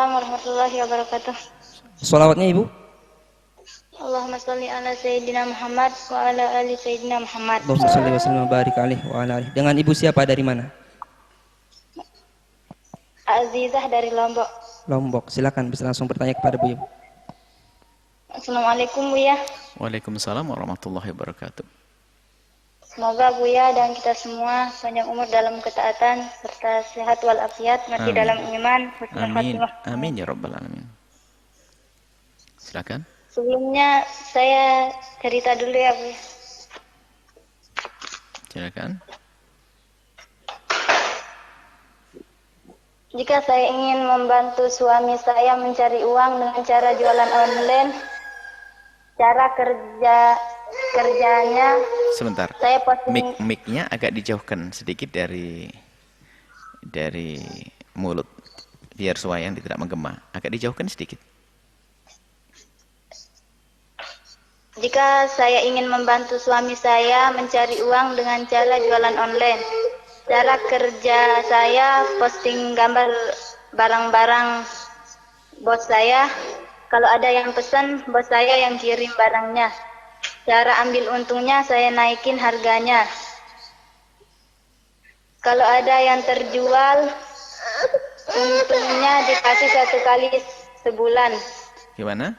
Waalaikumsalam warahmatullahi wabarakatuh. Sholawatnya Ibu. Allahumma sholli ala Sayyidina Muhammad wa ala ali Sayyidina Muhammad. Allahumma sholli wa sallim wa barik alaihi wa ala alihi. Dengan Ibu siapa, dari mana? Azizah dari Lombok. Lombok. Silakan bisa langsung bertanya kepada Bu Ibu. Assalamualaikum Buya. Waalaikumsalam warahmatullahi wabarakatuh. Semoga Buya dan kita semua panjang umur dalam ketaatan serta sehat walafiat, mati dalam iman, husnul Amin. khatimah. Amin ya rabbal alamin. Silakan. Sebelumnya saya cerita dulu ya Bu. Silakan. Jika saya ingin membantu suami saya mencari uang dengan cara jualan online, cara kerjanya Sebentar. saya posting. Mic-nya agak dijauhkan sedikit dari mulut biar suara yang tidak menggema. Agak dijauhkan sedikit. Jika saya ingin membantu suami saya mencari uang dengan cara jualan online, cara kerja saya posting gambar barang-barang bos saya. Kalau ada yang pesan, bos saya yang kirim barangnya. Cara ambil untungnya saya naikin harganya. Kalau ada yang terjual, untungnya dikasih 1 kali sebulan. Gimana?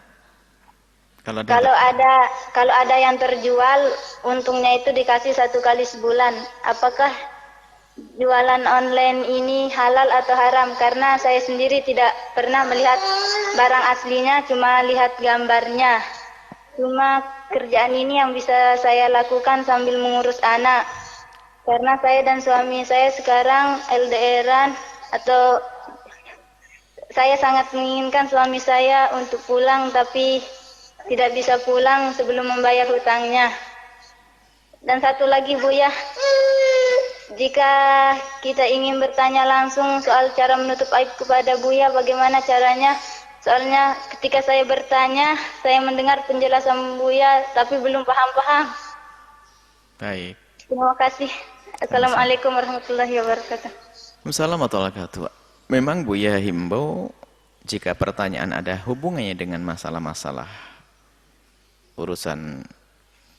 Kalau ada yang terjual, untungnya itu dikasih 1 kali sebulan. Apakah jualan online ini halal atau haram? Karena saya sendiri tidak pernah melihat barang aslinya, cuma lihat gambarnya. Cuma kerjaan ini yang bisa saya lakukan sambil mengurus anak. Karena saya dan suami saya sekarang LDRan, atau saya sangat menginginkan suami saya untuk pulang, tapi tidak bisa pulang sebelum membayar hutangnya. Dan satu lagi Bu ya, jika kita ingin bertanya langsung soal cara menutup aib kepada Buya, bagaimana caranya? Soalnya ketika saya bertanya, saya mendengar penjelasan Buya, tapi belum paham-paham. Baik. Terima kasih. Assalamualaikum warahmatullahi wabarakatuh. Assalamualaikum warahmatullahi wabarakatuh. Memang Buya himbau jika pertanyaan ada hubungannya dengan masalah-masalah urusan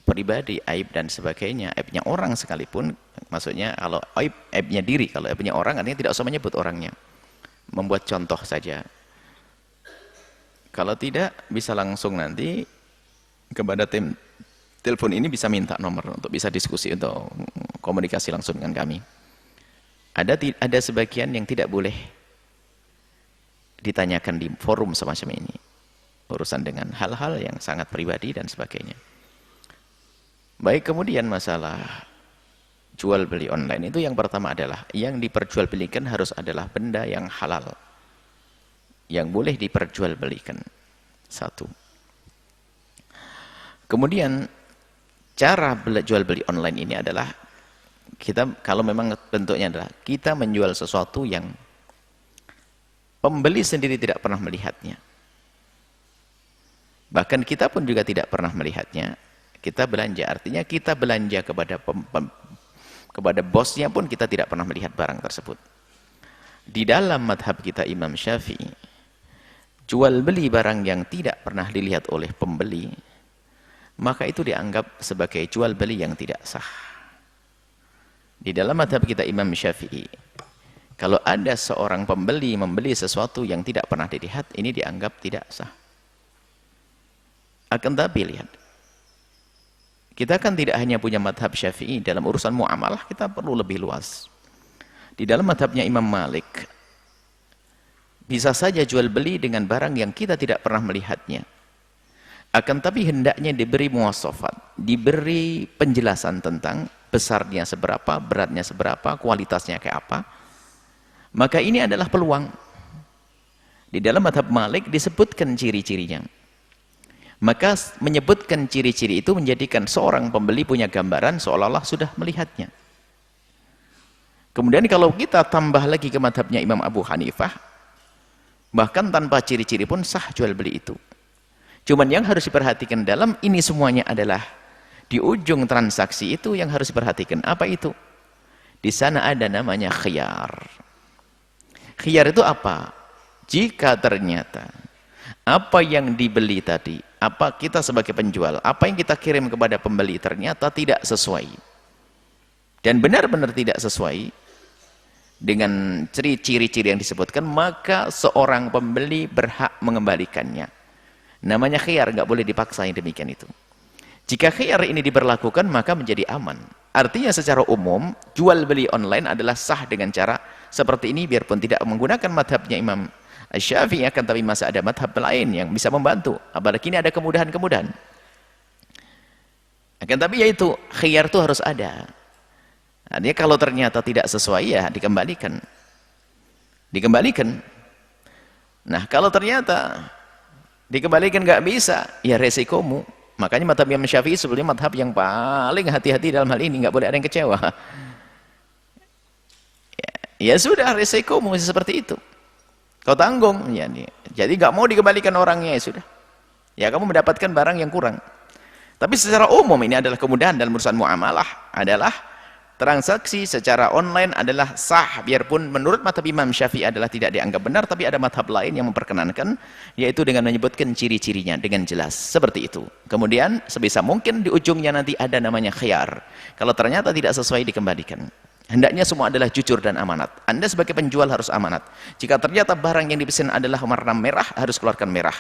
pribadi, aib dan sebagainya, aibnya orang sekalipun, maksudnya kalau aibnya diri, kalau aibnya orang artinya tidak usah menyebut orangnya, membuat contoh saja. Kalau tidak, bisa langsung nanti kepada tim telepon ini, bisa minta nomor untuk bisa diskusi, untuk komunikasi langsung dengan kami. Ada sebagian yang tidak boleh ditanyakan di forum semacam ini, urusan dengan hal-hal yang sangat pribadi dan sebagainya. Baik, kemudian masalah jual beli online itu yang pertama adalah yang diperjualbelikan harus adalah benda yang halal, yang boleh diperjualbelikan. Satu. Kemudian cara jual beli online ini adalah kita, kalau memang bentuknya adalah kita menjual sesuatu yang pembeli sendiri tidak pernah melihatnya, bahkan kita pun juga tidak pernah melihatnya, kita belanja, artinya kita belanja kepada bosnya pun kita tidak pernah melihat barang tersebut. Di dalam madhab kita Imam Syafi'i, jual beli barang yang tidak pernah dilihat oleh pembeli, maka itu dianggap sebagai jual beli yang tidak sah. Di dalam madhab kita Imam Syafi'i, kalau ada seorang pembeli membeli sesuatu yang tidak pernah dilihat, ini dianggap tidak sah. Akan tapi lihat, kita kan tidak hanya punya madhab Syafi'i, dalam urusan muamalah kita perlu lebih luas. Di dalam madhabnya Imam Malik, bisa saja jual beli dengan barang yang kita tidak pernah melihatnya, akan tapi hendaknya diberi muwasafat, diberi penjelasan tentang besarnya seberapa, beratnya seberapa, kualitasnya kayak apa. Maka ini adalah peluang. Di dalam madhab Malik disebutkan ciri-cirinya. Maka menyebutkan ciri-ciri itu menjadikan seorang pembeli punya gambaran seolah-olah sudah melihatnya. Kemudian kalau kita tambah lagi ke madhabnya Imam Abu Hanifah, bahkan tanpa ciri-ciri pun sah jual beli itu. Cuman yang harus diperhatikan dalam ini semuanya adalah di ujung transaksi itu yang harus diperhatikan. Apa itu? Di sana ada namanya khiyar. Khiyar itu apa? Jika ternyata apa yang dibeli tadi, apa kita sebagai penjual, apa yang kita kirim kepada pembeli ternyata tidak sesuai, dan benar-benar tidak sesuai dengan ciri-ciri yang disebutkan, maka seorang pembeli berhak mengembalikannya. Namanya khiyar, nggak boleh dipaksa yang demikian itu. Jika khiyar ini diberlakukan, maka menjadi aman. Artinya secara umum, jual beli online adalah sah dengan cara seperti ini, biarpun tidak menggunakan madhabnya Imam Syafi'i, akan tapi masih ada madhab lain yang bisa membantu. Apalagi ini ada kemudahan-kemudahan. Akan tapi yaitu khiyar itu harus ada. Artinya kalau ternyata tidak sesuai, ya dikembalikan. Dikembalikan. Nah, kalau ternyata dikembalikan nggak bisa, ya resikomu. Makanya madhab Imam Syafi'i sebetulnya madhab yang paling hati-hati dalam hal ini, nggak boleh ada yang kecewa. Ya sudah, resikomu seperti itu. Kau tanggung, ya, jadi nggak mau dikembalikan orangnya, ya sudah. Ya kamu mendapatkan barang yang kurang. Tapi secara umum ini adalah kemudahan dalam urusan muamalah, adalah transaksi secara online adalah sah, biarpun menurut madhab Imam Syafi'i adalah tidak dianggap benar, tapi ada madhab lain yang memperkenankan, yaitu dengan menyebutkan ciri-cirinya dengan jelas, seperti itu. Kemudian sebisa mungkin di ujungnya nanti ada namanya khiyar. Kalau ternyata tidak sesuai, dikembalikan. Hendaknya semua adalah jujur dan amanat. Anda sebagai penjual harus amanat. Jika ternyata barang yang dipesan adalah warna merah, harus keluarkan merah.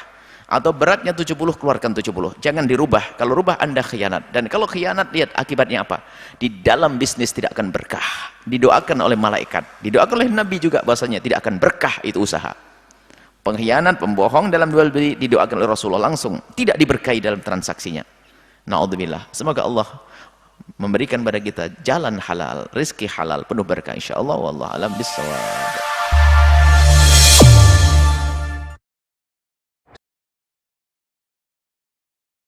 Atau beratnya 70, keluarkan 70. Jangan dirubah. Kalau rubah, Anda khianat. Dan kalau khianat, lihat akibatnya apa. Di dalam bisnis tidak akan berkah. Didoakan oleh malaikat. Didoakan oleh Nabi juga bahwasanya tidak akan berkah itu usaha. Pengkhianat, pembohong dalam jual beli didoakan oleh Rasulullah langsung. Tidak diberkahi dalam transaksinya. Na'udzubillah. Semoga Allah memberikan pada kita jalan halal, rizki halal, penuh berkah insyaallah. Wallahu a'lam bishawab.